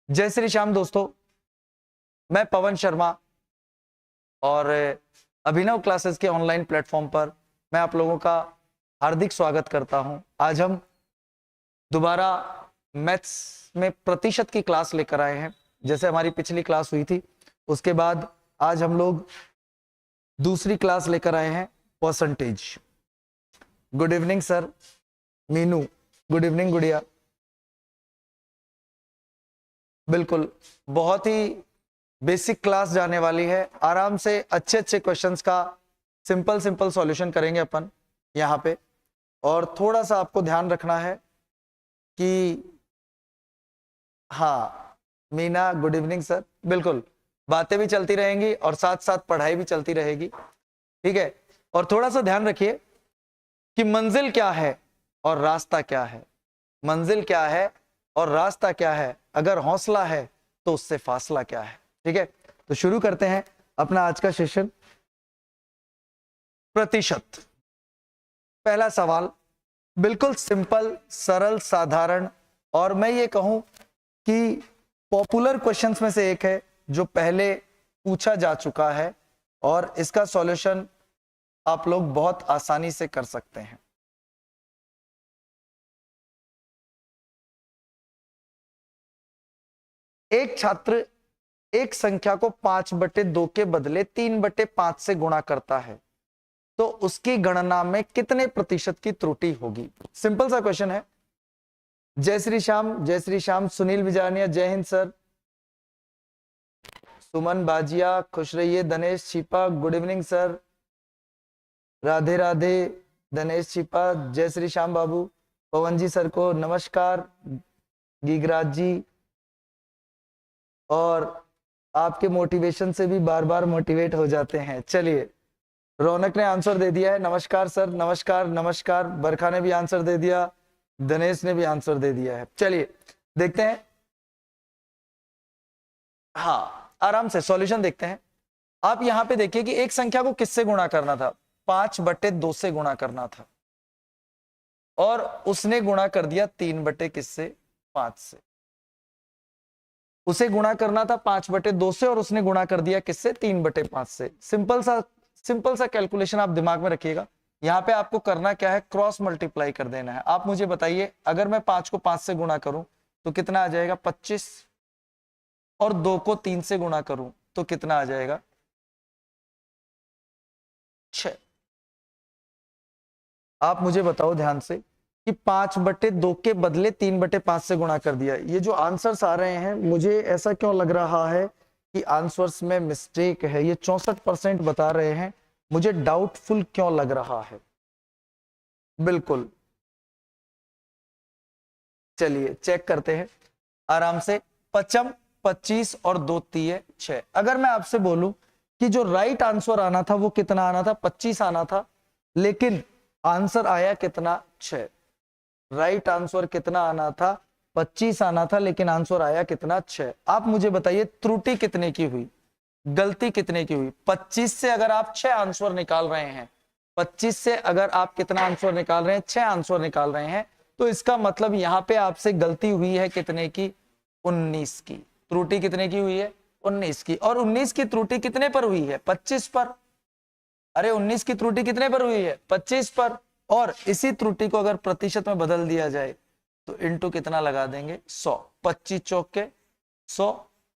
जय श्री श्याम दोस्तों, मैं पवन शर्मा और अभिनव क्लासेस के ऑनलाइन प्लेटफॉर्म पर मैं आप लोगों का हार्दिक स्वागत करता हूं। आज हम दोबारा मैथ्स में प्रतिशत की क्लास लेकर आए हैं। जैसे हमारी पिछली क्लास हुई थी उसके बाद आज हम लोग दूसरी क्लास लेकर आए हैं, percentage. Good evening sir, Meenu, good evening गुड़िया। बिल्कुल, बहुत ही बेसिक क्लास जाने वाली है। आराम से अच्छे अच्छे क्वेश्चंस का सिंपल सॉल्यूशन करेंगे अपन यहाँ पे। और थोड़ा सा आपको ध्यान रखना है कि हाँ मीना, गुड इवनिंग सर। बिल्कुल, बातें भी चलती रहेंगी और साथ साथ पढ़ाई भी चलती रहेगी, ठीक है। और थोड़ा सा ध्यान रखिए कि मंजिल क्या है और रास्ता क्या है। मंजिल क्या है और रास्ता क्या है, अगर हौसला है तो उससे फासला क्या है, ठीक है। तो शुरू करते हैं अपना आज का सेशन। प्रतिशत, पहला सवाल बिल्कुल सिंपल, सरल, साधारण और मैं ये कहूं कि पॉपुलर क्वेश्चंस में से एक है जो पहले पूछा जा चुका है और इसका सॉल्यूशन आप लोग बहुत आसानी से कर सकते हैं। एक छात्र एक संख्या को 5/2 के बदले 3/5 से गुणा करता है तो उसकी गणना में कितने प्रतिशत की त्रुटि होगी। सिंपल सा क्वेश्चन है। जय श्री श्याम, जय श्री श्याम। सुनील बिजानिया, जय हिंद सर। सुमन बाजिया, खुश रहिए। Dhanesh Chhipa, good evening sir. Radhe Radhe Dhanesh Chhipa, जय श्री श्याम बाबू। पवन जी सर को नमस्कार। गीगराज जी, और आपके मोटिवेशन से भी बार बार मोटिवेट हो जाते हैं। चलिए, रौनक ने आंसर दे दिया है, नमस्कार सर। नमस्कार नमस्कार। बरखा ने भी आंसर दे दिया, दिनेश ने भी आंसर दे दिया है। चलिए देखते हैं, हाँ आराम से सॉल्यूशन देखते हैं। आप यहां पे देखिए कि एक संख्या को किससे गुणा करना था, 5/2 से गुणा करना था और उसने गुणा कर दिया 3/5 से। उसे गुणा करना था 5/2 से और उसने गुणा कर दिया किससे, 3/5 से। सिंपल सा कैलकुलेशन आप दिमाग में रखिएगा। यहाँ पे आपको करना क्या है, क्रॉस मल्टीप्लाई कर देना है। आप मुझे बताइए, अगर मैं 5 को 5 से गुणा करूं तो कितना आ जाएगा, 25, और 2 को 3 से गुणा करूं तो कितना आ जाएगा, 6। आप मुझे बताओ ध्यान से कि 5/2 के बदले 3/5 से गुणा कर दिया। ये जो आंसर्स आ रहे हैं, मुझे ऐसा क्यों लग रहा है कि आंसर्स में मिस्टेक है। ये 64% बता रहे हैं, मुझे डाउटफुल क्यों लग रहा है। बिल्कुल, चलिए चेक करते हैं आराम से। 55, 25 और 2 तिये 6। अगर मैं आपसे बोलूं कि जो राइट आंसर आना था वो कितना आना था, 25 आना था, लेकिन आंसर आया कितना, 6। राइट आंसर कितना आना था, 25 आना था, लेकिन आंसर आया कितना, 6। आप मुझे बताइए त्रुटि कितने की हुई, गलती कितने की हुई। 25 से अगर आप 6 आंसर निकाल रहे हैं, 25 से अगर आप कितना आंसर निकाल रहे हैं, 6 आंसर निकाल रहे हैं, तो इसका मतलब यहाँ पे आपसे गलती हुई है कितने की, 19 की। त्रुटि कितने की हुई है, 19 की। और 19 की त्रुटि कितने पर हुई है, 25 पर। अरे 19 की त्रुटि कितने पर हुई है, 25 पर। और इसी त्रुटि को अगर प्रतिशत में बदल दिया जाए तो इनटू कितना लगा देंगे, 100। 25 चौके 100।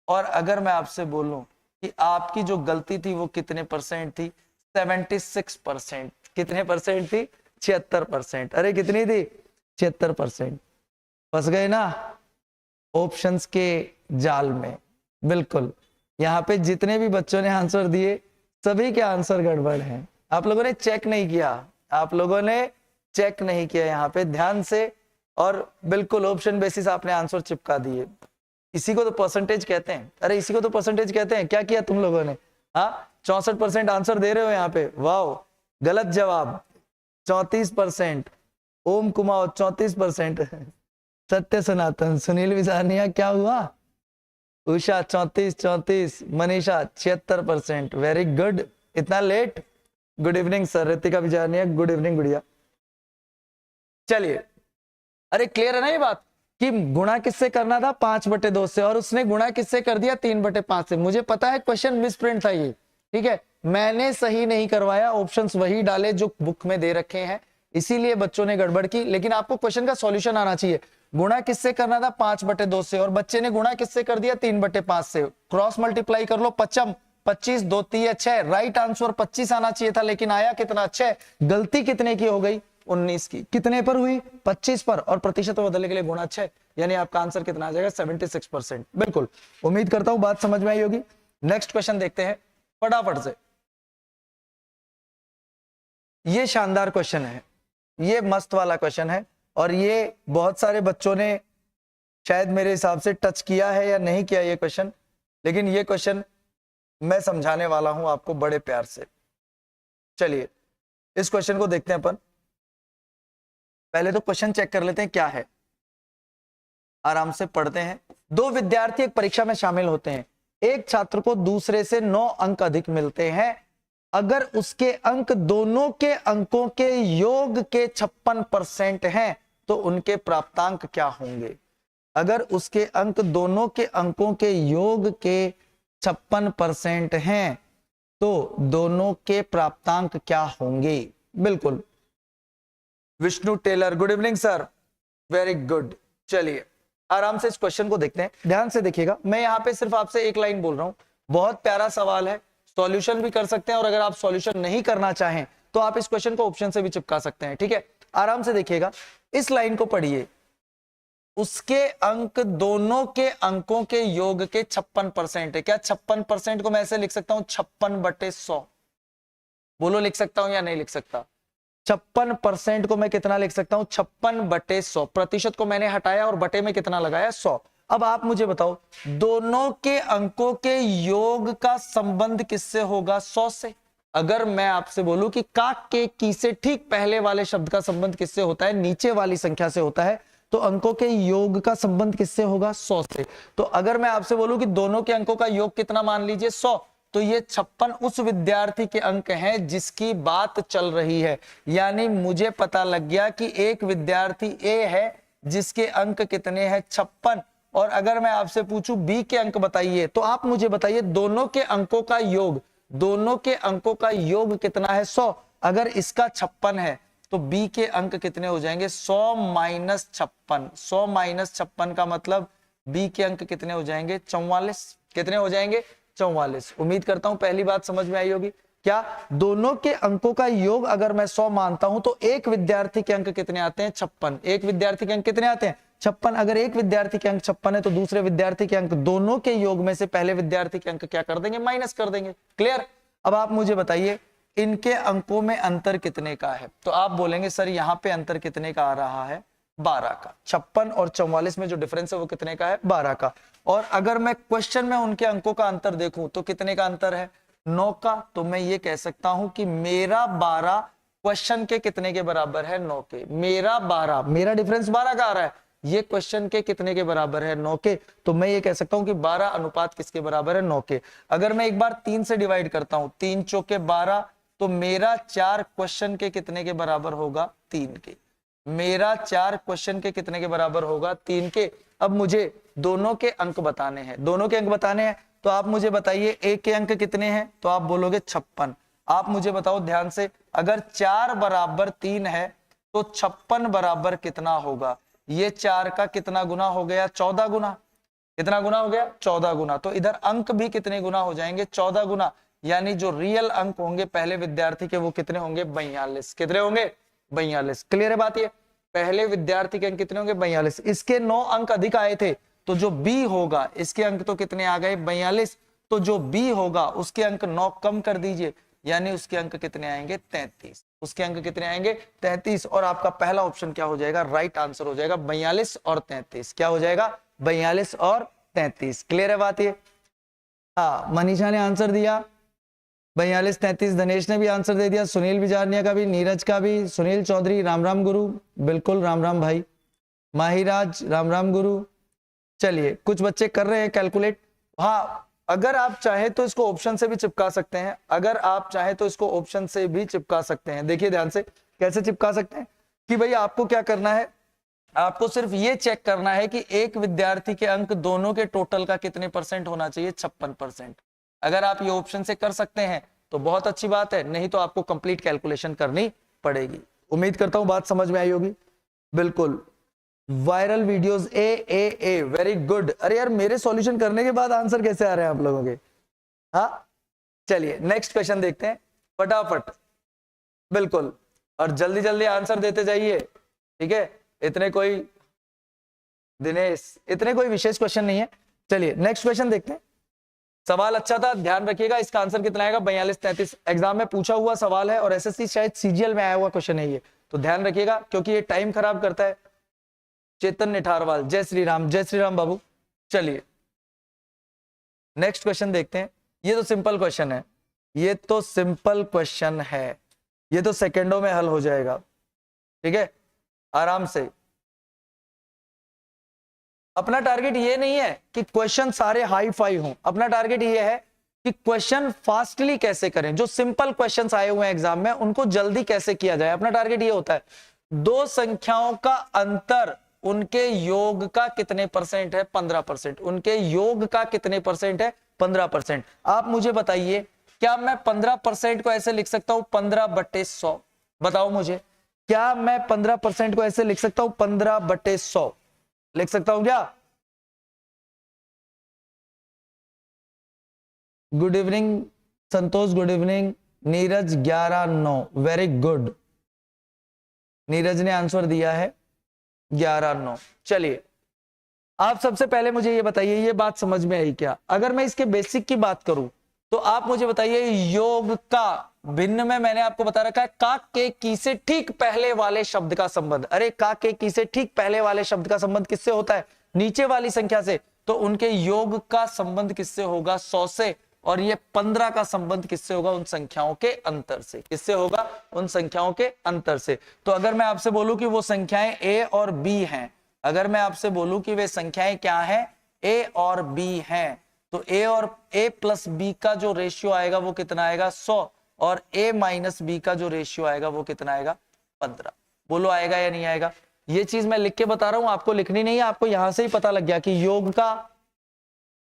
और अगर मैं आपसे बोलूं कि आपकी जो गलती थी वो कितने परसेंट थी, 76%। कितने परसेंट थी, 76%। अरे कितनी थी, 76%। फंस गए ना ऑप्शंस के जाल में। बिल्कुल, यहाँ पे जितने भी बच्चों ने आंसर दिए सभी के आंसर गड़बड़ हैं। आप लोगों ने चेक नहीं किया, आप लोगों ने चेक नहीं किया यहाँ पे ध्यान से, और बिल्कुल ऑप्शन बेसिस आपने आंसर चिपका दिए। इसी को तो परसेंटेज कहते हैं। अरे इसी को तो परसेंटेज कहते हैं। क्या किया तुम लोगों ने, हाँ 64% आंसर दे रहे हो यहाँ पे, वाह। गलत जवाब 34%। ओम कुमार 34%। सत्य सनातन, सुनील विजानिया क्या हुआ, उषा 34। मनीषा 76%। Very good. इतना late, good evening sir. Ritika Vijaniya, good evening गुड़िया। चलिए, अरे क्लियर है ना ये बात कि गुणा किससे करना था 5/2 से, और उसने गुणा किससे कर दिया 3/5 से। मुझे पता है क्वेश्चन मिसप्रिंट था ये, ठीक है, मैंने सही नहीं करवाया, ऑप्शंस वही डाले जो बुक में दे रखे हैं, इसीलिए बच्चों ने गड़बड़ की। लेकिन आपको क्वेश्चन का सॉल्यूशन आना चाहिए। गुणा किससे करना था 5/2 से, और बच्चे ने गुणा किससे कर दिया 3/5 से। क्रॉस मल्टीप्लाई कर लो, 25 25 2 3 6, राइट आंसर 25 आना चाहिए था, लेकिन आया कितना 6। गलती कितने की हो गई 19 की। कितने पर हुई 25 पर, और प्रतिशत में बदलने के लिए गुणा 6, यानी आपका आंसर कितना आ जाएगा 76%। बिल्कुल, उम्मीद करता हूं बात समझ में आई होगी। नेक्स्ट क्वेश्चन देखते हैं फटाफट से। ये शानदार क्वेश्चन है, ये मस्त वाला क्वेश्चन है, और ये बहुत सारे बच्चों ने शायद मेरे हिसाब से टच किया है या नहीं किया ये क्वेश्चन, लेकिन ये क्वेश्चन मैं समझाने वाला हूं आपको बड़े प्यार से। चलिए इस क्वेश्चन को देखते हैं अपन। पहले तो क्वेश्चन चेक कर लेते हैं क्या है, आराम से पढ़ते हैं। 2 विद्यार्थी एक परीक्षा में शामिल होते हैं। एक छात्र को दूसरे से 9 अंक अधिक मिलते हैं। अगर उसके अंक दोनों के अंकों के योग के 56% हैं तो उनके प्राप्तांक क्या होंगे। अगर उसके अंक दोनों के अंकों के योग के 56% हैं तो दोनों के प्राप्तांक क्या होंगे। बिल्कुल, Vishnu Tailor, good evening sir, very good. चलिए आराम से इस क्वेश्चन को देखते हैं, ध्यान से देखिएगा। मैं यहाँ पे सिर्फ आपसे एक लाइन बोल रहा हूं, बहुत प्यारा सवाल है, सॉल्यूशन भी कर सकते हैं, और अगर आप सॉल्यूशन नहीं करना चाहें तो आप इस क्वेश्चन को ऑप्शन से भी चिपका सकते हैं, ठीक है। आराम से देखिएगा, इस लाइन को पढ़िए। उसके अंक दोनों के अंकों के योग के 56% है। क्या 56% को मैं ऐसे लिख सकता हूं 56/100? बोलो लिख सकता हूं या नहीं लिख सकता? 56% को मैं कितना लिख सकता हूं 56/100। प्रतिशत को मैंने हटाया और बटे में कितना लगाया 100। अब आप मुझे बताओ दोनों के अंकों के योग का संबंध किससे होगा 100 से। अगर मैं आपसे बोलूं कि काक के की से ठीक पहले वाले शब्द का संबंध किससे होता है, नीचे वाली संख्या से होता है, तो अंकों के योग का संबंध किससे होगा 100 से। तो अगर मैं आपसे बोलूं कि दोनों के अंकों का योग कितना, मान लीजिए 100, तो ये 56 उस विद्यार्थी के अंक हैं जिसकी बात चल रही है। यानी मुझे पता लग गया कि एक विद्यार्थी ए है जिसके अंक कितने हैं 56, और अगर मैं आपसे पूछूं बी के अंक बताइए, तो आप मुझे बताइए दोनों के अंकों का योग, दोनों के अंकों का योग कितना है 100। अगर इसका 56 है तो बी के अंक कितने हो जाएंगे 100 - 56। 100 - 56 का मतलब बी के अंक कितने हो जाएंगे 44। कितने हो जाएंगे 44। उम्मीद करता हूं पहली बात समझ में आई होगी। क्या दोनों के अंकों का योग अगर मैं 100 मानता हूं तो एक विद्यार्थी के अंक कितने आते हैं 56। एक विद्यार्थी के अंक कितने आते हैं 56। अगर एक विद्यार्थी के अंक 56 है तो दूसरे विद्यार्थी के अंक दोनों के योग में से पहले विद्यार्थी के अंक क्या कर देंगे, माइनस कर देंगे। क्लियर। अब आप मुझे बताइए इनके अंकों में अंतर कितने का है, तो आप बोलेंगे सर यहाँ पे अंतर कितने का आ रहा है 12 का। 56 और 44 में जो डिफरेंस है वो कितने का है 12 का। और अगर मैं क्वेश्चन में उनके अंकों का अंतर देखूं तो कितने का अंतर है 9 का। तो मैं ये कह सकता हूं कि मेरा 12 क्वेश्चन के कितने के बराबर है 9 के। मेरा 12, मेरा डिफरेंस 12 का आ रहा है, ये क्वेश्चन के कितने के बराबर है 9 के। तो मैं ये कह सकता हूं कि 12 अनुपात किसके बराबर है 9 के। अगर मैं एक बार 3 से डिवाइड करता हूं, 3 चौके 12, तो मेरा 4 क्वेश्चन के कितने के बराबर होगा 3 के। मेरा 4 क्वेश्चन के कितने के बराबर होगा 3 के। अब मुझे दोनों के अंक बताने हैं, दोनों के अंक बताने हैं, तो आप मुझे बताइए ए के अंक कितने हैं, तो आप बोलोगे 56। आप मुझे बताओ ध्यान से, अगर 4 बराबर 3 है तो 56 बराबर कितना होगा। ये 4 का कितना गुना हो गया 14 गुना। कितना गुना हो गया 14 गुना। तो इधर अंक भी कितने गुना हो जाएंगे 14 गुना। यानी जो रियल अंक होंगे पहले विद्यार्थी के वो कितने होंगे 42। कितने होंगे 42। क्लियर है बात। ये पहले विद्यार्थी के अंक कितने होंगे 42। इसके 9 अंक अधिक आए थे तो जो बी होगा, इसके अंक तो कितने आ गए 42, तो जो बी होगा उसके अंक 9 कम कर दीजिए, यानी उसके अंक कितने आएंगे 33। उसके अंक कितने आएंगे 33। और आपका पहला ऑप्शन क्या हो जाएगा, राइट आंसर हो जाएगा 42 और 33। क्या हो जाएगा 42 और 33। क्लियर है बात ये। हाँ, मनीषा ने आंसर दिया 42 33। धनेश ने भी आंसर दे दिया, सुनील बिजारनिया का भी, नीरज का भी, सुनील चौधरी राम राम गुरु, बिल्कुल राम राम भाई, माहिराज राम राम गुरु। चलिए कुछ बच्चे कर रहे हैं कैलकुलेट। हाँ, अगर आप चाहे तो इसको ऑप्शन से भी चिपका सकते हैं, अगर आप चाहे तो इसको ऑप्शन से भी चिपका सकते हैं। देखिए ध्यान से कैसे चिपका सकते हैं कि भाई आपको क्या करना है, आपको सिर्फ ये चेक करना है कि एक विद्यार्थी के अंक दोनों के टोटल का कितने % होना चाहिए, 56%। अगर आप ये ऑप्शन से कर सकते हैं तो बहुत अच्छी बात है, नहीं तो आपको कंप्लीट कैलकुलेशन करनी पड़ेगी। उम्मीद करता हूं बात समझ में आई होगी। बिल्कुल, viral videos a very good. अरे यार, मेरे सॉल्यूशन करने के बाद आंसर कैसे आ रहे हैं आप लोगों के? हाँ, चलिए नेक्स्ट क्वेश्चन देखते हैं फटाफट। बिल्कुल, और जल्दी जल्दी आंसर देते जाइए, ठीक है। इतने कोई विशेष क्वेश्चन नहीं है। चलिए नेक्स्ट क्वेश्चन देखते हैं। सवाल अच्छा था, ध्यान रखिएगा। इसका आंसर कितना आएगा? 42-33 एग्जाम में पूछा हुआ सवाल है और एसएससी शायद सीजीएल में आया हुआ क्वेश्चन है ये, तो ध्यान रखिएगा क्योंकि ये टाइम खराब करता है। चेतन निठारवाल, जय श्री राम बाबू। चलिए नेक्स्ट क्वेश्चन देखते हैं। ये तो सिंपल क्वेश्चन है, ये तो सिंपल क्वेश्चन है, ये तो सेकेंडों में हल हो जाएगा, ठीक है, आराम से। अपना टारगेट ये नहीं है कि क्वेश्चन सारे हाई फाई हों, अपना टारगेट ये है कि क्वेश्चन फास्टली कैसे करें। जो सिंपल क्वेश्चंस आए हुए हैं एग्जाम में उनको जल्दी कैसे किया जाए, अपना टारगेट ये होता है। दो संख्याओं का अंतर उनके योग का कितने % है? 15%। उनके योग का कितने % है? 15%। आप मुझे बताइए, क्या मैं 15% को ऐसे लिख सकता हूं 15/100? बताओ मुझे, क्या मैं 15% को ऐसे लिख सकता हूं 15/100? लिख सकता हूं क्या? Good evening Santosh, good evening. Neeraj 11-9, very good. Neeraj ने आंसर दिया है 11-9। चलिए, आप सबसे पहले मुझे ये बताइए, ये बात समझ में आई क्या? अगर मैं इसके बेसिक की बात करूं तो आप मुझे बताइए, योग का भिन्न में मैंने आपको बता रखा है का के की से ठीक पहले वाले शब्द का संबंध। अरे का के की से ठीक पहले वाले शब्द का संबंध किससे होता है? नीचे वाली संख्या से। तो उनके योग का संबंध किससे होगा? 100 से। और ये 15 का संबंध किससे होगा? उन संख्याओं के अंतर से। किससे होगा? उन संख्याओं के अंतर से। तो अगर मैं आपसे बोलूं कि वो संख्याएं ए और बी हैं, अगर मैं आपसे बोलूं कि वे संख्याएं क्या हैं? ए और बी हैं, तो ए और a प्लस बी का जो रेशियो आएगा वो कितना आएगा? 100। और a माइनस बी का जो रेशियो आएगा वो कितना आएगा? 15। बोलो आएगा या नहीं आएगा? ये चीज मैं लिख के बता रहा हूं, आपको लिखनी नहीं है, आपको यहां से ही पता लग गया कि योग का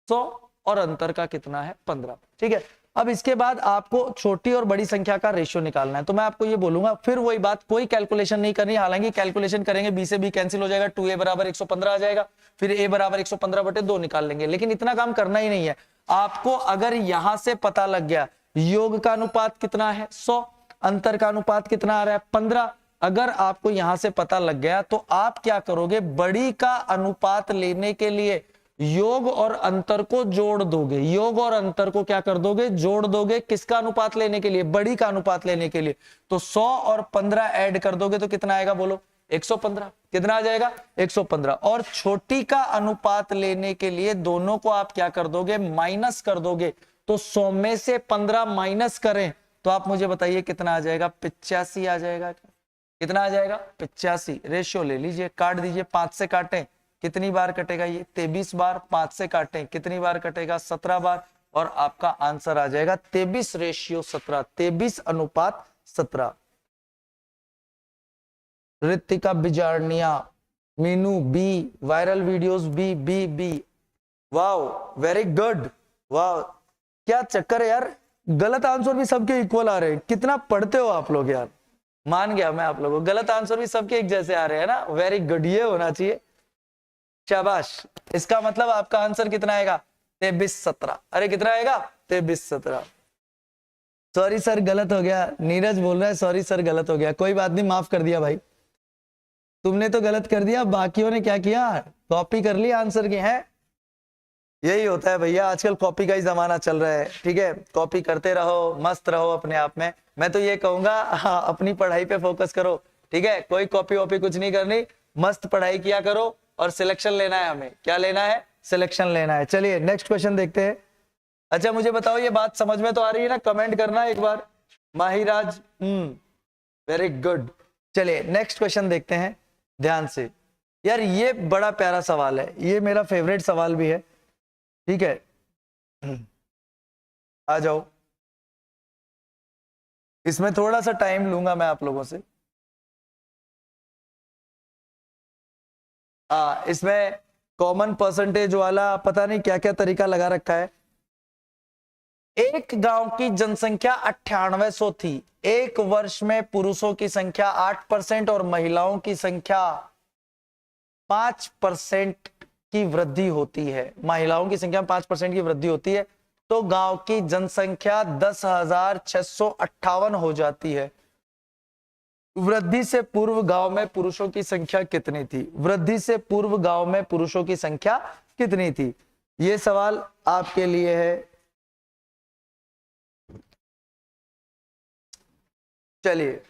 100 और अंतर का कितना है? 15। ठीक है, अब इसके बाद आपको छोटी और बड़ी संख्या का रेशियो निकालना है। तो मैं आपको ये बोलूंगा, फिर वही बात, कोई कैलकुलेशन नहीं करनी। हालांकि कैलकुलेशन करेंगे बी से बी कैंसिल हो जाएगा, 2a बराबर 115 आ जाएगा, फिर a बराबर 115/2 निकाल लेंगे। लेकिन इतना काम करना ही नहीं है आपको। अगर यहां से पता लग गया योग का अनुपात कितना है? 100, अंतर का अनुपात कितना आ रहा है? 15। अगर आपको यहां से पता लग गया तो आप क्या करोगे? बड़ी का अनुपात लेने के लिए योग और अंतर को जोड़ दोगे। योग और अंतर को क्या कर दोगे? जोड़ दोगे। किसका अनुपात लेने के लिए? बड़ी का अनुपात लेने के लिए। तो 100 और 15 ऐड कर दोगे तो कितना आएगा? बोलो 115। कितना आ जाएगा? 115। और छोटी का अनुपात लेने के लिए दोनों को आप क्या कर दोगे? माइनस कर दोगे। तो 100 में से 15 माइनस करें तो आप मुझे बताइए कितना आ जाएगा? 85 आ जाएगा। कितना आ जाएगा? 85। रेशियो ले लीजिए, काट दीजिए, 5 से काटें, कितनी बार कटेगा? ये 23 बार। 5 से काटें, कितनी बार कटेगा? 17 बार। और आपका आंसर आ जाएगा 23/17, 23:17। Ritika Bijarniya, Meenu B, viral videos B B B. Wow, very good. Wow, क्या चक्कर है यार, गलत आंसर भी सबके इक्वल आ रहे हैं। कितना पढ़ते हो आप लोग यार। मान गया मैं आप लोगों को, गलत आंसर भी सबके एक जैसे आ रहे हैं ना। वेरी गुड, ये होना चाहिए, शाबाश। इसका मतलब आपका आंसर कितना आएगा? 23/17। अरे कितना आएगा? 23/17। सॉरी सर गलत हो गया, नीरज बोल रहा है सॉरी सर गलत हो गया। कोई बात नहीं, माफ कर दिया भाई, तुमने तो गलत कर दिया, बाकियों ने क्या किया? कॉपी कर ली आंसर की है। यही होता है भैया, आजकल कॉपी का ही जमाना चल रहा है। ठीक है, कॉपी करते रहो, मस्त रहो अपने आप में। मैं तो ये कहूंगा, हाँ, अपनी पढ़ाई पे फोकस करो। ठीक है, कोई कॉपी वॉपी कुछ नहीं करनी, मस्त पढ़ाई किया करो। और सिलेक्शन लेना है हमें। क्या लेना है? सिलेक्शन लेना है। चलिए नेक्स्ट क्वेश्चन देखते हैं। अच्छा मुझे बताओ, ये बात समझ में तो आ रही है ना? कमेंट करना एक बार। माहिराज, वेरी गुड। चलिए नेक्स्ट क्वेश्चन देखते हैं ध्यान से। यार ये बड़ा प्यारा सवाल है, ये मेरा फेवरेट सवाल भी है। ठीक है, आ जाओ। इसमें थोड़ा सा टाइम लूंगा मैं आप लोगों से। इसमें कॉमन परसेंटेज वाला पता नहीं क्या क्या तरीका लगा रखा है। एक गांव की जनसंख्या 9800 थी। एक वर्ष में पुरुषों की संख्या 8% और महिलाओं की संख्या 5% की वृद्धि होती है। महिलाओं की संख्या में 5% की वृद्धि होती है तो गांव की जनसंख्या 10,658 हो जाती है। वृद्धि से पूर्व गांव में पुरुषों की संख्या कितनी थी? वृद्धि से पूर्व गांव में पुरुषों की संख्या कितनी थी? यह सवाल आपके लिए है। चलिए,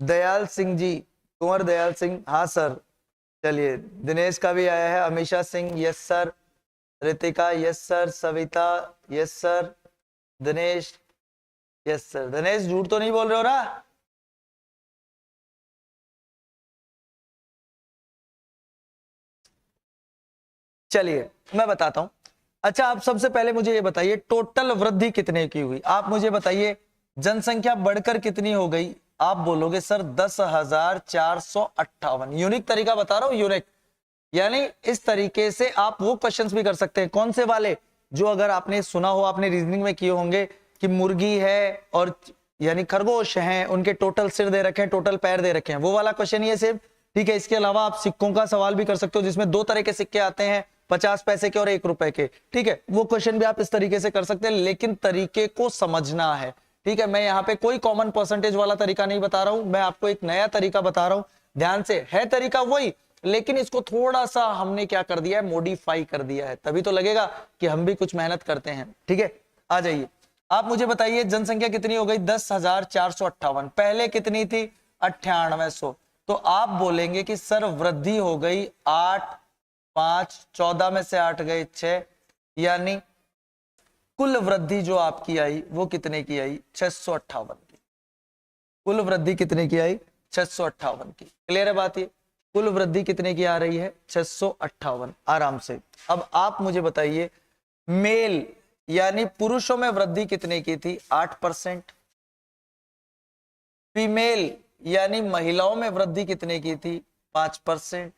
दयाल सिंह जी, कुंवर दयाल सिंह, हाँ सर। चलिए, दिनेश का भी आया है। Amisha Singh, yes sir. Ritika, yes sir. Savita, yes sir. Dinesh, yes sir. Dinesh झूठ तो नहीं बोल रहे हो ना? चलिए मैं बताता हूं। अच्छा, आप सबसे पहले मुझे ये बताइए टोटल वृद्धि कितने की हुई? आप मुझे बताइए जनसंख्या बढ़कर कितनी हो गई? आप बोलोगे सर 10,458। यूनिक तरीका बता रहा हूं, यूनिक। यानी इस तरीके से आप वो क्वेश्चंस भी कर सकते हैं। कौन से वाले? जो अगर आपने सुना हो, आपने रीजनिंग में किए होंगे कि मुर्गी है और यानी खरगोश हैं, उनके टोटल सिर दे रखे हैं, टोटल पैर दे रखे हैं, वो वाला क्वेश्चन ये सेम। ठीक है। इसके अलावा आप सिक्कों का सवाल भी कर सकते हो जिसमें दो तरह के सिक्के आते हैं, 50 पैसे के और 1 रुपए के। ठीक है, वो क्वेश्चन भी आप इस तरीके से कर सकते हैं, लेकिन तरीके को समझना है। ठीक है, मैं यहाँ पे कोई कॉमन परसेंटेज वाला तरीका नहीं बता रहा हूं, मैं आपको एक नया तरीका बता रहा हूं। ध्यान से, है तरीका वही, लेकिन इसको थोड़ा सा हमने क्या कर दिया है, मॉडिफाई कर दिया है, तभी तो लगेगा कि हम भी कुछ मेहनत करते हैं। ठीक है, आ जाइए। आप मुझे बताइए जनसंख्या कितनी हो गई? 10,458। पहले कितनी थी? 9800। तो आप बोलेंगे कि सर वृद्धि हो गई 8, 5, 14 में से 8 गए 6, यानी कुल वृद्धि जो आपकी आई वो कितने की आई? 658 की। कुल वृद्धि कितने की आई? 658 की। क्लियर है बात? ये कुल वृद्धि कितने की आ रही है? 658। आराम से। अब आप मुझे बताइए मेल यानी पुरुषों में वृद्धि कितने की थी? 8%। फीमेल यानी महिलाओं में वृद्धि कितने की थी? 5%।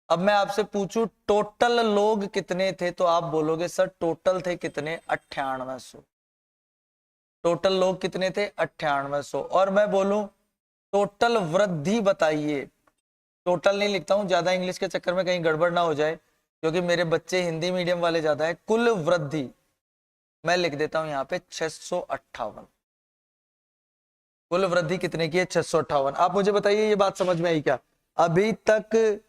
अब मैं आपसे पूछूं टोटल लोग कितने थे, तो आप बोलोगे सर टोटल थे कितने? 9800। टोटल लोग कितने थे? 9800। और मैं बोलूं टोटल वृद्धि बताइए। टोटल नहीं लिखता हूं, ज्यादा इंग्लिश के चक्कर में कहीं गड़बड़ ना हो जाए, क्योंकि मेरे बच्चे हिंदी मीडियम वाले ज्यादा है। कुल वृद्धि मैं लिख देता हूं यहाँ पे 658। कुल वृद्धि कितने की है? 658। आप मुझे बताइए ये बात समझ में आई क्या? अभी तक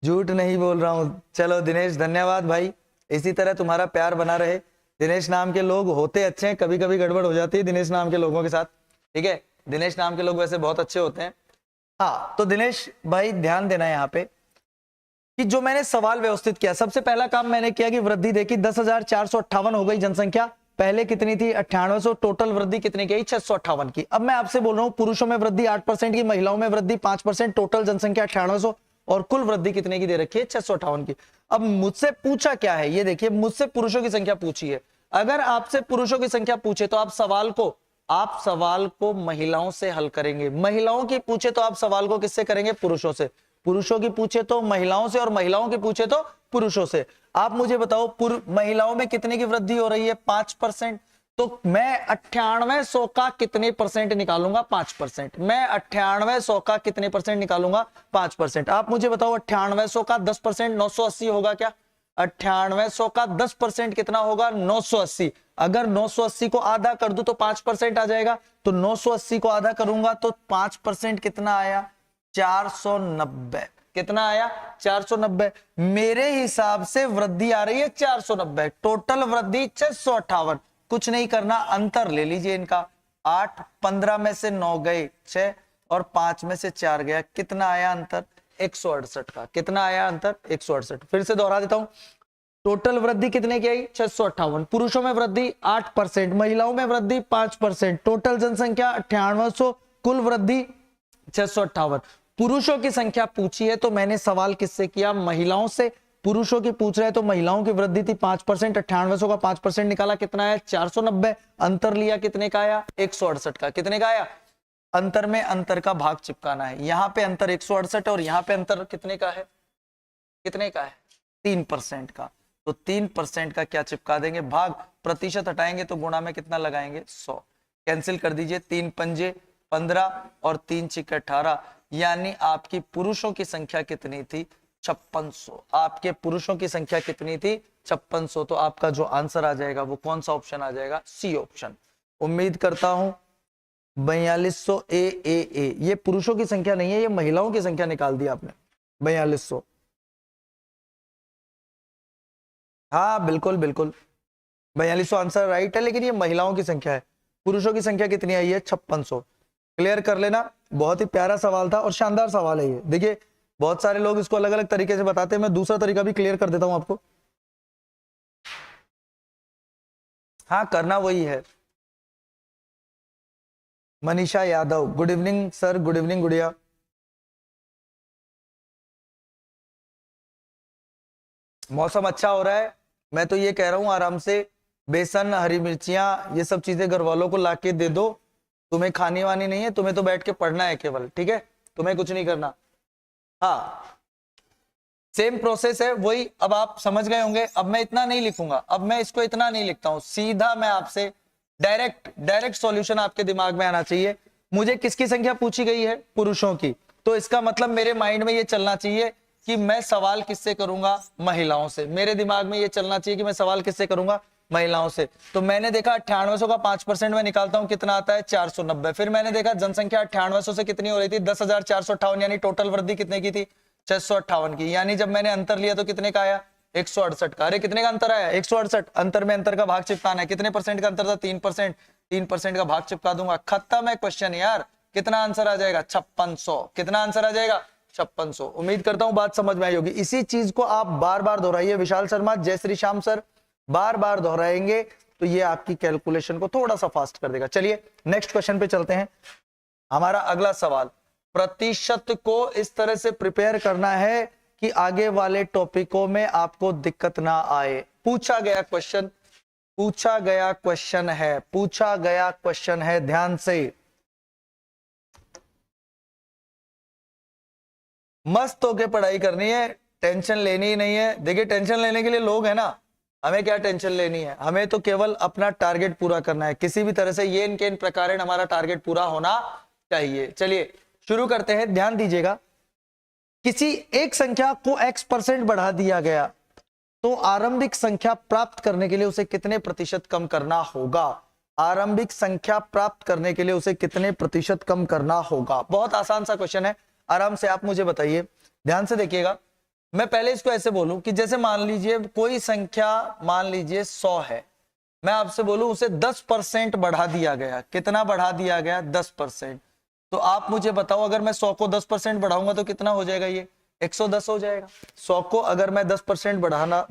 झूठ नहीं बोल रहा हूं। चलो दिनेश, धन्यवाद भाई, इसी तरह तुम्हारा प्यार बना रहे। दिनेश नाम के लोग होते अच्छे हैं, कभी कभी गड़बड़ हो जाती है दिनेश नाम के लोगों के साथ। ठीक है, दिनेश नाम के लोग वैसे बहुत अच्छे होते हैं। हाँ, तो दिनेश भाई ध्यान देना यहाँ पे कि जो मैंने सवाल व्यवस्थित किया, सबसे पहला काम मैंने किया कि वृद्धि देखी 10,458 हो गई जनसंख्या। पहले कितनी थी? 9800। टोटल वृद्धि कितने की आई? 658 की। अब मैं आपसे बोल रहा हूं पुरुषों में वृद्धि 8% की, महिलाओं में वृद्धि 5%, टोटल जनसंख्या 9800 और कुल वृद्धि कितने की दे रखी है? 658 की। अब मुझसे पूछा क्या है, ये देखिए, मुझसे पुरुषों की संख्या पूछी है। अगर आपसे पुरुषों की संख्या पूछे तो आप सवाल को महिलाओं से हल करेंगे। महिलाओं की पूछे तो आप सवाल को किससे करेंगे? पुरुषों से। पुरुषों की पूछे तो महिलाओं से, और महिलाओं की पूछे तो पुरुषों से। आप मुझे बताओ महिलाओं में कितने की वृद्धि हो रही है? 5%। तो मैं 9800 का कितने परसेंट निकालूंगा? 5%। मैं 9800 का कितने परसेंट निकालूंगा? 5%। आप मुझे बताओ 9800 का 10% 980 होगा क्या? 9800 का 10% कितना होगा? 980। अगर 980 को आधा कर दूं तो 5% आ जाएगा। तो 980 को आधा करूंगा तो 5% कितना आया? 490। कितना आया? 490। मेरे हिसाब से वृद्धि आ रही है 490। टोटल वृद्धि 658। कुछ नहीं करना, अंतर ले लीजिए इनका। 8, 15 में से 9 गए 6 और 5 में से 4 गया। कितना आया अंतर? 168 का। कितना आया अंतर? 168। फिर से दोहरा देता हूं, टोटल वृद्धि कितने की आई? 658। पुरुषों में वृद्धि 8%, महिलाओं में वृद्धि 5%, टोटल जनसंख्या 9800, कुल वृद्धि 658। पुरुषों की संख्या पूछी है तो मैंने सवाल किससे किया? महिलाओं से। पुरुषों की पूछ रहे हैं तो महिलाओं की वृद्धि थी 5%, 9800 का 5% निकाला, कितना आया? 490। अंतर लिया कितने का आया? 168 का। कितने का आया? अंतर में अंतर का भाग चिपकाना है। यहाँ पे अंतर 168 है और यहाँ पे अंतर कितने का है, कितने का है, 3% का। तो 3% का क्या चिपका देंगे, भाग, प्रतिशत हटाएंगे तो गुणा में कितना लगाएंगे, 100। कैंसिल कर दीजिए, 3 पंजे 15 और 3 छिके 18, यानी आपकी पुरुषों की संख्या कितनी थी, 5600। आपके पुरुषों की संख्या कितनी थी, 5600। तो आपका जो आंसर आ जाएगा वो कौन सा ऑप्शन आ जाएगा, सी ऑप्शन। उम्मीद करता हूं 4200 ए। ये पुरुषों की संख्या नहीं है, ये महिलाओं की संख्या निकाल दी आपने, 4200। हाँ बिल्कुल बिल्कुल, 4200 आंसर राइट है, लेकिन ये महिलाओं की संख्या है। पुरुषों की संख्या कितनी आई है, 5600। क्लियर कर लेना, बहुत ही प्यारा सवाल था और शानदार सवाल है ये। देखिए बहुत सारे लोग इसको अलग अलग तरीके से बताते हैं, मैं दूसरा तरीका भी क्लियर कर देता हूं आपको। हाँ करना वही है। Manisha Yadav, good evening sir, good evening गुड़िया। मौसम अच्छा हो रहा है, मैं तो ये कह रहा हूं आराम से बेसन, हरी मिर्चियां, ये सब चीजें घर वालों को लाके दे दो। तुम्हें खानी वानी नहीं है, तुम्हें तो बैठ के पढ़ना है केवल, ठीक है, तुम्हें कुछ नहीं करना। हाँ सेम प्रोसेस है वही, अब आप समझ गए होंगे। अब मैं इतना नहीं लिखूंगा, अब मैं इसको इतना नहीं लिखता हूं, सीधा मैं आपसे डायरेक्ट सॉल्यूशन आपके दिमाग में आना चाहिए। मुझे किसकी संख्या पूछी गई है, पुरुषों की, तो इसका मतलब मेरे माइंड में ये चलना चाहिए कि मैं सवाल किससे करूंगा, महिलाओं से। मेरे दिमाग में ये चलना चाहिए कि मैं सवाल किससे करूंगा, महिलाओं से। तो मैंने देखा 9800 का 5% में निकालता हूं कितना आता है, 490। फिर मैंने देखा जनसंख्या 9800 से कितनी हो रही थी, 10,458, यानी टोटल वृद्धि कितने की थी, 658 की। यानी जब मैंने अंतर लिया तो कितने का आया, 168 का। अरे कितने का अंतर आया, 168। अंतर में अंतर का भाग चिपकाना है, कितने परसेंट का अंतर था, 3%। 3% का भाग चिपका दूंगा, खत्म है क्वेश्चन यार। कितना आंसर आ जाएगा, 5600। कितना आंसर आ जाएगा, 5600। उम्मीद करता हूं बात समझ में आई होगी। इसी चीज को आप बार बार दोहराइए, विशाल शर्मा, जय श्री श्याम सर, बार बार दोहराएंगे तो ये आपकी कैलकुलेशन को थोड़ा सा फास्ट कर देगा। चलिए नेक्स्ट क्वेश्चन पे चलते हैं। हमारा अगला सवाल, प्रतिशत को इस तरह से प्रिपेयर करना है कि आगे वाले टॉपिकों में आपको दिक्कत ना आए। पूछा गया क्वेश्चन है, ध्यान से मस्त होके पढ़ाई करनी है, टेंशन लेनी ही नहीं है। देखिए टेंशन लेने के लिए लोग हैं ना, हमें क्या टेंशन लेनी है, हमें तो केवल अपना टारगेट पूरा करना है। किसी भी तरह से ये इनके इन प्रकार हमारा टारगेट पूरा होना चाहिए। चलिए शुरू करते हैं, ध्यान दीजिएगा। किसी एक संख्या को x% बढ़ा दिया गया तो आरंभिक संख्या प्राप्त करने के लिए उसे कितने प्रतिशत कम करना होगा। आरंभिक संख्या प्राप्त करने के लिए उसे कितने प्रतिशत कम करना होगा। बहुत आसान सा क्वेश्चन है, आराम से आप मुझे बताइए, ध्यान से देखिएगा। मैं पहले इसको ऐसे बोलूं कि जैसे मान लीजिए कोई संख्या, मान लीजिए 100 है, मैं आपसे बोलूं उसे 10% बढ़ा दिया गया। कितना बढ़ा दिया गया, 10%। तो आप मुझे बताओ, अगर मैं 100 को 10% बढ़ाऊंगा तो कितना हो जाएगा, ये 110 हो जाएगा। 100 को अगर मैं 10%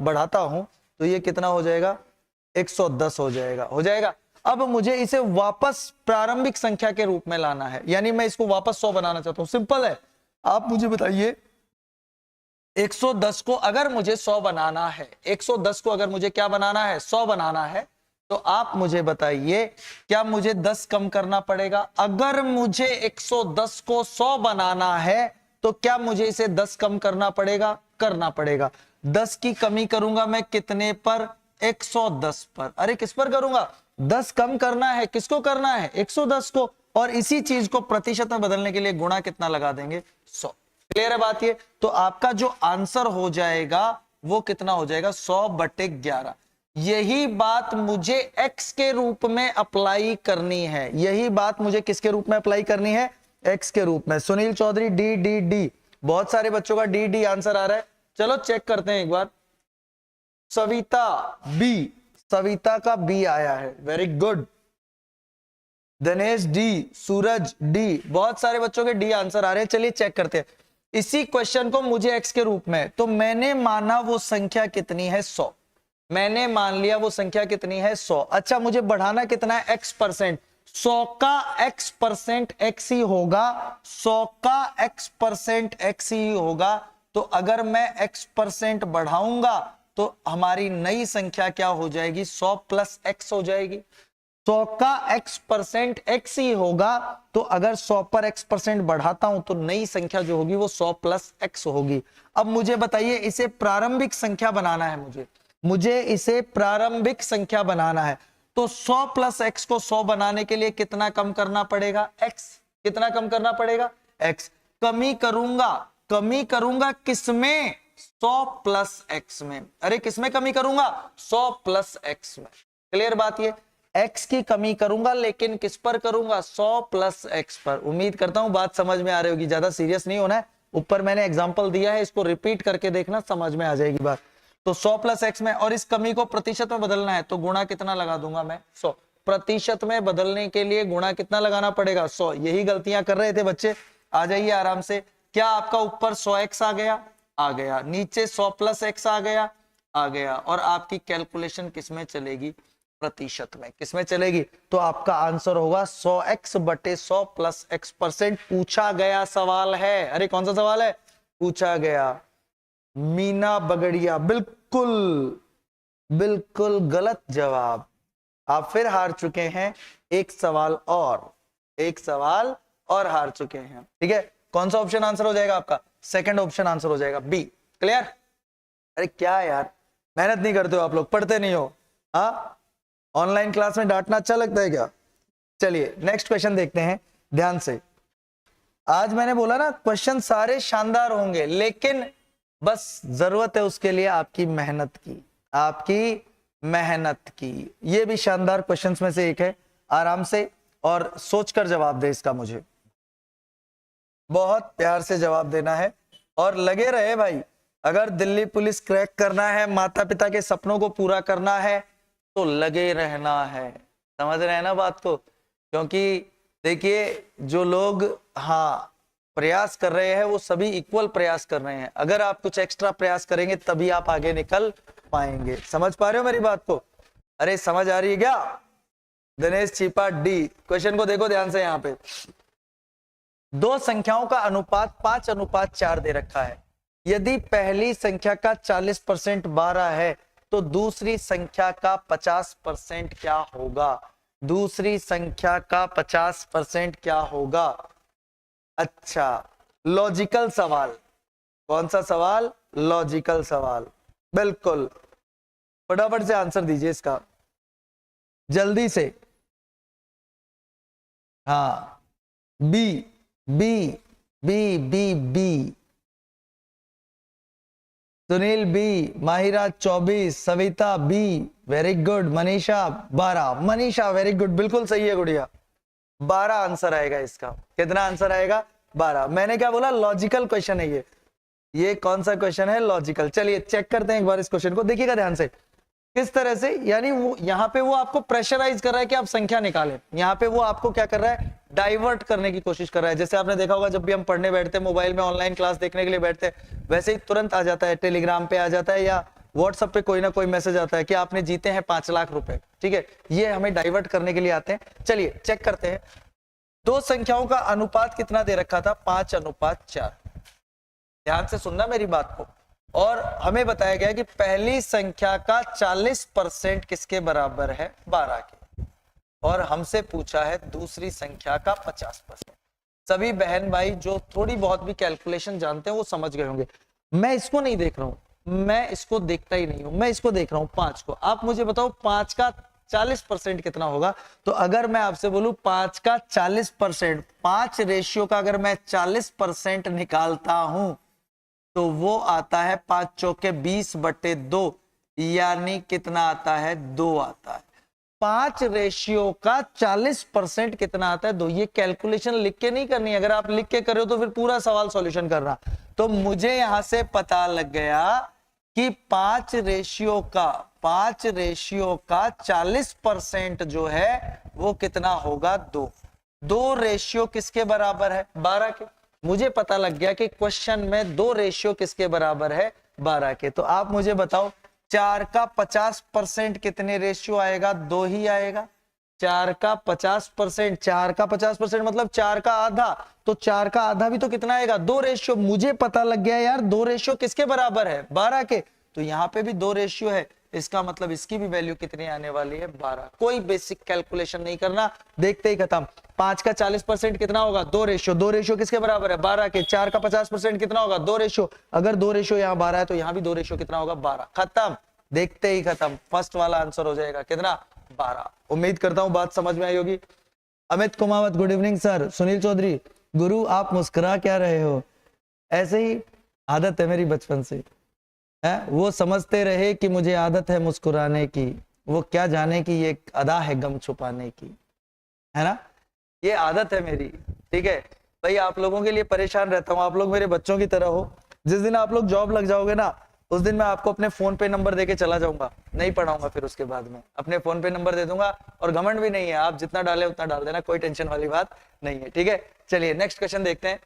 बढ़ाता हूं तो ये कितना हो जाएगा, 110 हो जाएगा। अब मुझे इसे वापस प्रारंभिक संख्या के रूप में लाना है, यानी मैं इसको वापस 100 बनाना चाहता हूं। सिंपल है, आप मुझे बताइए 110 को अगर मुझे 100 बनाना है, 110 को अगर मुझे क्या बनाना है, 100 बनाना है, तो आप मुझे बताइए क्या मुझे 10 कम करना पड़ेगा। अगर मुझे 110 को 100 बनाना है तो क्या मुझे इसे 10 कम करना पड़ेगा। 10 की कमी करूंगा मैं कितने पर, 110 पर। अरे किस पर करूंगा, 10 कम करना है, किसको करना है, 110 को। और इसी चीज को प्रतिशत में बदलने के लिए गुणा कितना लगा देंगे, 100। क्लियर है बात ये। तो आपका जो आंसर हो जाएगा वो कितना हो जाएगा, 100/11। यही बात मुझे x के रूप में अप्लाई करनी है। यही बात मुझे किसके रूप में अप्लाई करनी है, x के रूप में। सुनील चौधरी डी, बहुत सारे बच्चों का डी आंसर आ रहा है। चलो चेक करते हैं एक बार। सविता बी, सविता का बी आया है, वेरी गुड। दिनेश डी, सूरज डी, बहुत सारे बच्चों के डी आंसर आ रहे हैं। चलिए चेक करते हैं इसी क्वेश्चन को मुझे x के रूप में। तो मैंने माना वो संख्या कितनी है, 100। मैंने मान लिया वो संख्या कितनी है, 100। अच्छा मुझे बढ़ाना कितना है, x%। 100 का x% x ही होगा, 100 का x% x ही होगा। तो अगर मैं x% बढ़ाऊंगा तो हमारी नई संख्या क्या हो जाएगी, 100 + x हो जाएगी। 100 का x% x ही होगा, तो अगर 100 पर x% बढ़ाता हूं तो नई संख्या जो होगी वो 100 प्लस x होगी। अब मुझे बताइए, इसे प्रारंभिक संख्या बनाना है, मुझे इसे प्रारंभिक संख्या बनाना है, तो 100 प्लस x को 100 बनाने के लिए कितना कम करना पड़ेगा? x। कितना कम करना पड़ेगा? x। कमी करूंगा किसमें? 100 प्लस x में। अरे किसमें कमी करूंगा? 100 प्लस x में। क्लियर बात? ये x की कमी करूंगा, लेकिन किस पर करूंगा? 100 प्लस x पर। उम्मीद करता हूं बात समझ में आ रही होगी, ज्यादा सीरियस नहीं होना है। ऊपर मैंने एग्जांपल दिया है, इसको रिपीट करके देखना, समझ में आ जाएगी बात। तो 100 प्लस x में, और इस कमी को प्रतिशत में बदलना है तो गुणा कितना लगा दूंगा मैं? 100। प्रतिशत में बदलने के लिए गुणा कितना लगाना पड़ेगा? 100। यही गलतियां कर रहे थे बच्चे, आ जाइए आराम से। क्या आपका ऊपर 100x आ गया? आ गया। नीचे 100 प्लस x आ गया? आ गया। और आपकी कैलकुलेशन किसमें चलेगी? प्रतिशत में। किसमें चलेगी? तो आपका आंसर होगा 100x बटे 100 प्लस x%। पूछा गया सवाल है। अरे कौन सा सवाल है? पूछा गया। मीना बगड़िया, बिल्कुल गलत जवाब। आप फिर हार चुके हैं। एक सवाल और हार चुके हैं। ठीक है, कौन सा ऑप्शन आंसर हो जाएगा आपका? सेकंड ऑप्शन आंसर हो जाएगा, बी। क्लियर? अरे क्या यार, मेहनत नहीं करते हो आप लोग, पढ़ते नहीं हो। हाँ, ऑनलाइन क्लास में डांटना अच्छा लगता है क्या? चलिए नेक्स्ट क्वेश्चन देखते हैं ध्यान से। आज मैंने बोला ना, क्वेश्चन सारे शानदार होंगे, लेकिन बस जरूरत है उसके लिए आपकी मेहनत की। ये भी शानदार क्वेश्चंस में से एक है। आराम से और सोचकर जवाब दे इसका, मुझे बहुत प्यार से जवाब देना है और लगे रहे भाई। अगर दिल्ली पुलिस क्रैक करना है, माता पिता के सपनों को पूरा करना है, तो लगे रहना है। समझ रहे हैं ना बात को? क्योंकि देखिए, जो लोग प्रयास कर रहे हैं वो सभी इक्वल प्रयास कर रहे हैं। अगर आप कुछ एक्स्ट्रा प्रयास करेंगे तभी आप आगे निकल पाएंगे। समझ पा रहे हो मेरी बात को? अरे समझ आ रही है क्या? दिनेश चीपा, डी। क्वेश्चन को देखो ध्यान से। यहाँ पे दो संख्याओं का अनुपात 5:4 दे रखा है। यदि पहली संख्या का 40% 12 है, तो दूसरी संख्या का 50% क्या होगा? दूसरी संख्या का 50% क्या होगा? अच्छा, लॉजिकल सवाल। कौन सा सवाल? लॉजिकल सवाल। बिल्कुल, फटाफट से आंसर दीजिए इसका, जल्दी से। हाँ, B. Sunil B, Mahira 24, Savita B, very good. Manisha 12, Manisha very good, बिल्कुल सही है गुड़िया। 12 आंसर आएगा इसका। कितना आंसर आएगा? 12। मैंने क्या बोला? लॉजिकल क्वेश्चन है ये कौन सा क्वेश्चन है? लॉजिकल। चलिए चेक करते हैं एक बार इस क्वेश्चन को, देखिएगा ध्यान से किस तरह से। यानी वो यहाँ पे वो आपको प्रेशराइज कर रहा है कि आप संख्या निकालें। यहाँ पे वो आपको क्या कर रहा है? डाइवर्ट करने की कोशिश कर रहा है। जैसे आपने देखा होगा, जब भी हम पढ़ने बैठते हैं, मोबाइल में ऑनलाइन क्लास देखने के लिए बैठते हैं, वैसे ही तुरंत आ जाता है, टेलीग्राम पे आ जाता है या व्हाट्सएप पे कोई ना कोई मैसेज आता है कि आपने जीते हैं 5 लाख रुपए। ठीक है, ये हमें डाइवर्ट करने के लिए आते हैं। चलिए चेक करते हैं। दो संख्याओं का अनुपात कितना दे रखा था? 5:4। ध्यान से सुनना मेरी बात को। और हमें बताया गया कि पहली संख्या का 40% किसके बराबर है? 12 के। और हमसे पूछा है दूसरी संख्या का 50%। सभी बहन भाई जो थोड़ी बहुत भी कैलकुलेशन जानते हैं वो समझ गए होंगे। मैं इसको नहीं देख रहा हूं, मैं इसको देखता ही नहीं हूं, मैं इसको देख रहा हूं 5 को। आप मुझे बताओ 5 का 40% कितना होगा? तो अगर मैं आपसे बोलूं 5 का 40%, 5 रेशियो का अगर मैं 40% निकालता हूं तो वो आता है 5 चौके 20/2, यानी कितना आता है? 2 आता है। 5 रेशियो का 40% कितना आता है? 2। ये कैलकुलेशन लिख के नहीं करनी। अगर आप लिख के कर रहे हो तो फिर पूरा सवाल सॉल्यूशन करना। तो मुझे यहां से पता लग गया कि 5 रेशियो का 40% जो है वो कितना होगा? 2। 2 रेशियो किसके बराबर है? 12 के। मुझे पता लग गया कि क्वेश्चन में 2 रेशियो किसके बराबर है? 12 के। तो आप मुझे बताओ 4 का 50% कितने रेशियो आएगा? 2 ही आएगा। 4 का 50%, 4 का 50% मतलब 4 का आधा। तो 4 का आधा भी तो कितना आएगा? 2 रेशियो। मुझे पता लग गया यार 2 रेशियो किसके बराबर है? 12 के। तो यहाँ पे भी 2 रेशियो है, इसका मतलब इसकी भी वैल्यू कितनी आने वाली है 12। कोई बेसिक कैलकुलेशन नहीं करना, देखते ही खत्म। 5 का 40% कितना होगा 2 रेशियो, 2 रेशियो किसके बराबर है 12 के। 4 का 50% कितना होगा 2 रेशियो, अगर 2 रेशियो यहाँ 12 है तो यहाँ भी 2 रेशियो कितना होगा 12, खत्म, देखते ही खत्म। फर्स्ट वाला आंसर हो जाएगा कितना 12। उम्मीद करता हूं बात समझ में आई होगी। Amit Kumawat good evening sir. Sunil Chaudhary गुरु आप मुस्कुरा क्या रहे हो, ऐसे ही आदत है मेरी बचपन से है। वो समझते रहे कि मुझे आदत है मुस्कुराने की, वो क्या जाने कि ये अदा है गम छुपाने की, है ना, ये आदत है मेरी। ठीक है भाई, आप लोगों के लिए परेशान रहता हूँ, आप लोग मेरे बच्चों की तरह हो। जिस दिन आप लोग जॉब लग जाओगे ना, उस दिन मैं आपको अपने फोन पे नंबर देके चला जाऊंगा, नहीं पढ़ाऊंगा फिर उसके बाद में, अपने फोन पे नंबर दे दूंगा। और घमंड भी नहीं है, आप जितना डाले उतना डाल देना, कोई टेंशन वाली बात नहीं है। ठीक है, चलिए नेक्स्ट क्वेश्चन देखते हैं,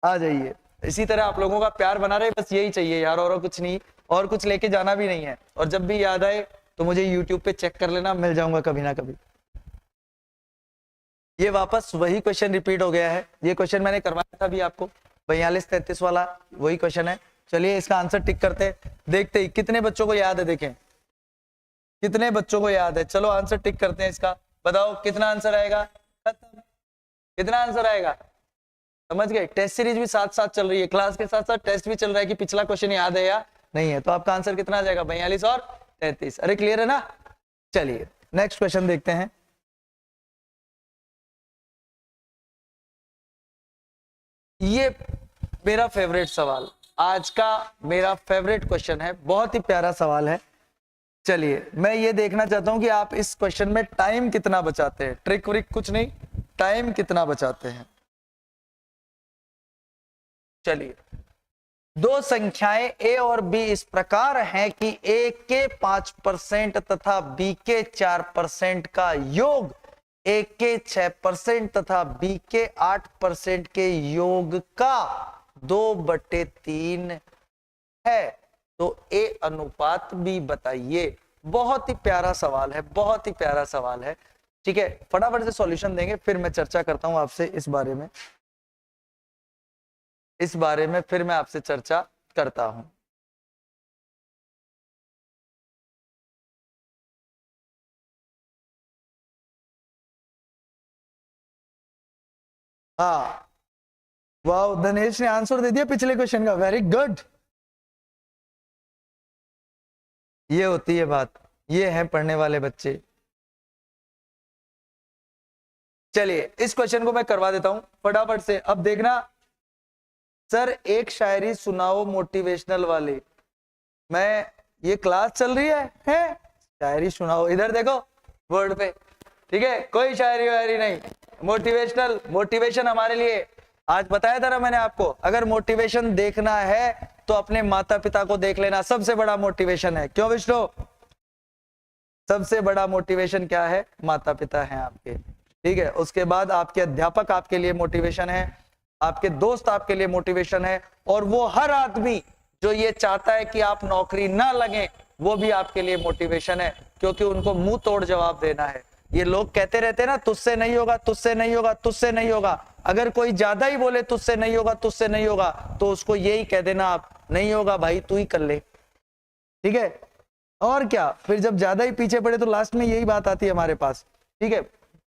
आ जाइए। इसी तरह आप लोगों का प्यार बना रहे, बस यही चाहिए यार, और कुछ नहीं, और कुछ लेके जाना भी नहीं है। और जब भी याद आए तो मुझे YouTube पे चेक कर लेना, मिल जाऊंगा कभी ना कभी। ये वापस वही क्वेश्चन रिपीट हो गया है, ये क्वेश्चन मैंने करवाया था अभी आपको, 42-33 वाला वही क्वेश्चन है। चलिए इसका आंसर टिक करते हैं, देखते ही कितने बच्चों को याद है, देखें कितने बच्चों को याद है। चलो आंसर टिक करते हैं इसका, बताओ कितना आंसर आएगा, कितना आंसर आएगा, समझ गए। टेस्ट सीरीज भी साथ साथ चल रही है, क्लास के साथ साथ टेस्ट भी चल रहा है कि पिछला क्वेश्चन याद है या नहीं है। तो आपका आंसर कितना आ जाएगा 42 और 33। अरे क्लियर है ना। चलिए नेक्स्ट क्वेश्चन देखते हैं। ये मेरा फेवरेट सवाल, आज का मेरा फेवरेट क्वेश्चन है, बहुत ही प्यारा सवाल है। चलिए मैं ये देखना चाहता हूं कि आप इस क्वेश्चन में टाइम कितना बचाते हैं, ट्रिक व्रिक कुछ नहीं, टाइम कितना बचाते हैं। चलिए, दो संख्याएं a और b इस प्रकार हैं कि a के 5% तथा b के 4% का योग a के 6% तथा b के 8% के योग का 2/3 है, तो a अनुपात b बताइए। बहुत ही प्यारा सवाल है, बहुत ही प्यारा सवाल है। ठीक है, फटाफट से सॉल्यूशन देंगे, फिर मैं चर्चा करता हूं आपसे इस बारे में, इस बारे में फिर मैं आपसे चर्चा करता हूं। हाँ वाह, धनेश ने आंसर दे दिया पिछले क्वेश्चन का, वेरी गुड। ये होती है बात, ये है पढ़ने वाले बच्चे। चलिए इस क्वेश्चन को मैं करवा देता हूं फटाफट से। अब देखना सर, एक शायरी सुनाओ मोटिवेशनल वाली। मैं, ये क्लास चल रही है? शायरी सुनाओ, इधर देखो बोर्ड पे। ठीक है, कोई शायरी वायरी नहीं, मोटिवेशनल, मोटिवेशन हमारे लिए। आज बताया था ना मैंने आपको, अगर मोटिवेशन देखना है तो अपने माता पिता को देख लेना, सबसे बड़ा मोटिवेशन है। क्यों विष्णु, सबसे बड़ा मोटिवेशन क्या है, माता पिता हैं आपके। ठीक है, उसके बाद आपके अध्यापक आपके लिए मोटिवेशन है, आपके दोस्त आपके लिए मोटिवेशन है, और वो हर आदमी जो ये चाहता है कि आप नौकरी ना लगे, वो भी आपके लिए मोटिवेशन है, क्योंकि उनको मुंह तोड़ जवाब देना है। ये लोग कहते रहते हैं ना, तुझसे नहीं होगा, तुझसे नहीं होगा, तुझसे नहीं होगा। अगर कोई ज्यादा ही बोले तुझसे नहीं होगा, तुझसे नहीं होगा, तो उसको यही कह देना आप, नहीं होगा भाई तू ही कर ले। ठीक है, और क्या, फिर जब ज्यादा ही पीछे पड़े तो लास्ट में यही बात आती है हमारे पास। ठीक है,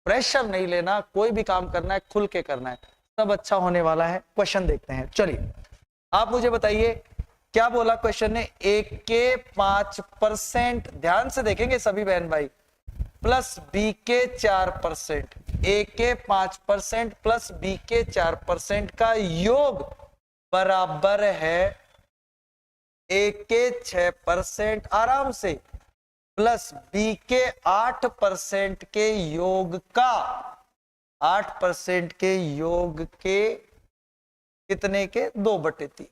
प्रेशर नहीं लेना, कोई भी काम करना है खुल के करना है, सब अच्छा होने वाला है। क्वेश्चन देखते हैं। चलिए आप मुझे बताइए क्या बोला क्वेश्चन ने, a के 5%, ध्यान से देखेंगे सभी बहन भाई, प्लस b के 4%, a के 5% प्लस b के 4% का योग बराबर है a के 6%, आराम से, प्लस b के 8% के योग का, 8% के योग के कितने के 2/3,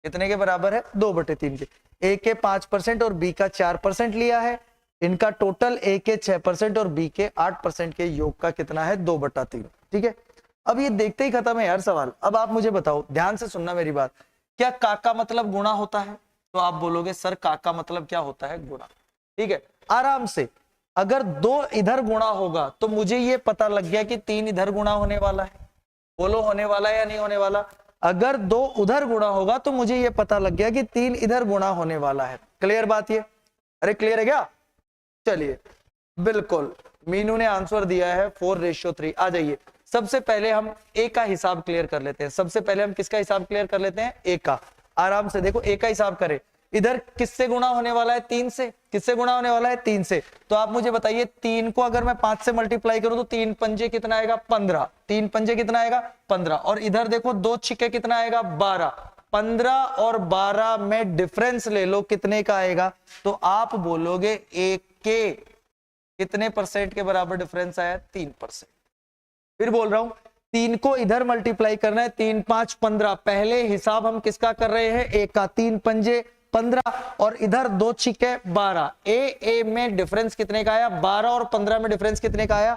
कितने के बराबर है 2/3 के। a के 5% और b का 4% लिया है, इनका टोटल a के 6% और b के 8% के योग का कितना है 2/3। ठीक है, अब ये देखते ही खत्म है यार सवाल। अब आप मुझे बताओ, ध्यान से सुनना मेरी बात, क्या का का मतलब गुणा होता है? तो आप बोलोगे सर का का मतलब क्या होता है, गुणा। ठीक है, आराम से, अगर 2 इधर गुणा होगा तो मुझे ये पता लग गया कि 3 इधर गुणा होने वाला है। बोलो होने वाला है या नहीं होने वाला? अगर 2 उधर गुणा होगा तो मुझे ये पता लग गया कि 3 इधर गुणा होने वाला है। क्लियर बात ये? अरे क्लियर है क्या? चलिए बिल्कुल, मीनू ने आंसर दिया है 4:3। आ जाइए, सबसे पहले हम ए का हिसाब क्लियर कर लेते हैं। सबसे पहले हम किसका हिसाब क्लियर कर लेते हैं? ए का। आराम से देखो, ए का हिसाब करें। इधर किससे गुणा होने वाला है? 3 से। किससे गुणा होने वाला है? 3 से। तो आप मुझे बताइए, 3 को अगर मैं 5 से मल्टीप्लाई करूं तो 3 पंजे कितना आएगा? 15। 3 पंजे कितना आएगा? 15। और इधर देखो 2 छिक्के कितना आएगा? 12। 15 और 12 में डिफरेंस ले लो, कितने का आएगा? तो आप बोलोगे एक के कितने परसेंट के बराबर डिफरेंस आया? 3%। फिर बोल रहा हूं, 3 को इधर मल्टीप्लाई करना है, 3 5 15। पहले हिसाब हम किसका कर रहे हैं? एक का। 3 पंजे 15 और इधर 2 छिक्के 12। ए में डिफरेंस कितने का आया? 12 और 15 में डिफरेंस कितने का आया?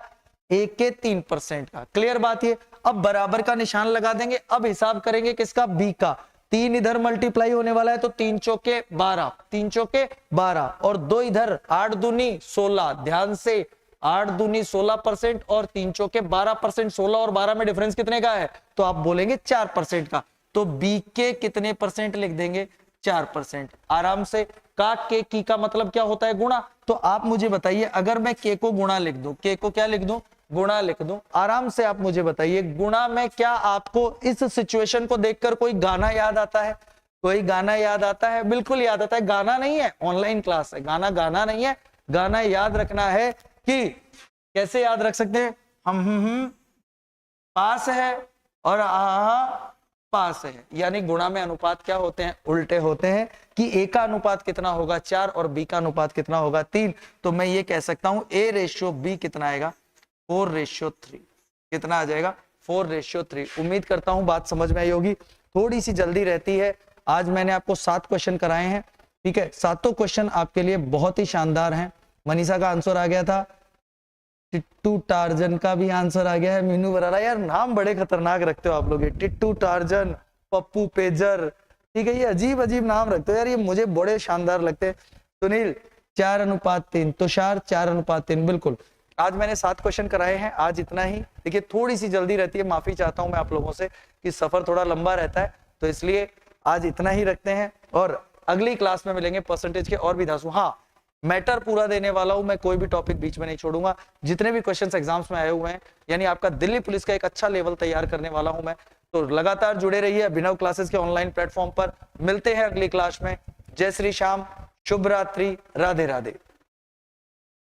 एक के 3% का। क्लियर बात ये? अब बराबर का निशान लगा देंगे। अब हिसाब करेंगे किसका? बी का। 3 इधर मल्टीप्लाई होने वाला है तो 3 चौके 12, 3 चौके 12 और 2 इधर, 8 दूनी 16। ध्यान से, 8 दूनी 16% और 3 चौके 12%। 16 और 12 में डिफरेंस कितने का है? तो आप बोलेंगे 4% का। तो बी के कितने परसेंट लिख देंगे? 4%। आराम से। का के की का मतलब क्या होता है? गुणा। तो आप मुझे बताइए, अगर मैं के को गुणा लिख दूं, के को क्या लिख दूं? गुणा लिख दूं। आराम से आप मुझे बताइए, गुणा में क्या आपको इस सिचुएशन को देखकर कोई गाना याद आता है? कोई गाना याद आता है? बिल्कुल याद आता है। गाना नहीं है, ऑनलाइन क्लास है। गाना नहीं है। गाना याद रखना है कि कैसे याद रख सकते हैं हम पास है और पास है। यानी गुणा में अनुपात क्या होते हैं? उल्टे होते हैं। कि ए का अनुपात कितना होगा? 4 और बी का अनुपात कितना होगा? 3। तो मैं ये कह सकता हूं A/B कितना आएगा? 4:3। कितना आ जाएगा? 4:3। उम्मीद करता हूं बात समझ में आई होगी। थोड़ी सी जल्दी रहती है। आज मैंने आपको 7 क्वेश्चन कराए हैं, ठीक है। 7 क्वेश्चन आपके लिए बहुत ही शानदार हैं। मनीषा का आंसर आ गया था, टिट्टू टार्जन का भी आंसर आ गया है। मीनू बरारा, यार नाम बड़े खतरनाक रखते हो आप लोग, टिट्टू टार्जन, पप्पू पेजर, ठीक है। ये अजीब अजीब नाम रखते हो यार, ये मुझे बड़े शानदार लगते हैं। सुनील 4:3, तुषार 4:3। बिल्कुल, आज मैंने 7 क्वेश्चन कराए हैं। आज इतना ही। देखिए थोड़ी सी जल्दी रहती है, माफी चाहता हूं मैं आप लोगों से कि सफर थोड़ा लंबा रहता है, तो इसलिए आज इतना ही रखते हैं। और अगली क्लास में मिलेंगे परसेंटेज के और भी धांसू। हाँ, मैटर पूरा देने वाला हूं मैं, कोई भी टॉपिक बीच में नहीं छोड़ूंगा। जितने भी क्वेश्चंस एग्जाम्स में आए हुए हैं, यानी आपका दिल्ली पुलिस का एक अच्छा लेवल तैयार करने वाला हूं मैं। तो लगातार जुड़े रहिए अभिनव क्लासेस के ऑनलाइन प्लेटफॉर्म पर। मिलते हैं अगली क्लास में। जय श्री श्याम, शुभ रात्रि, राधे राधे।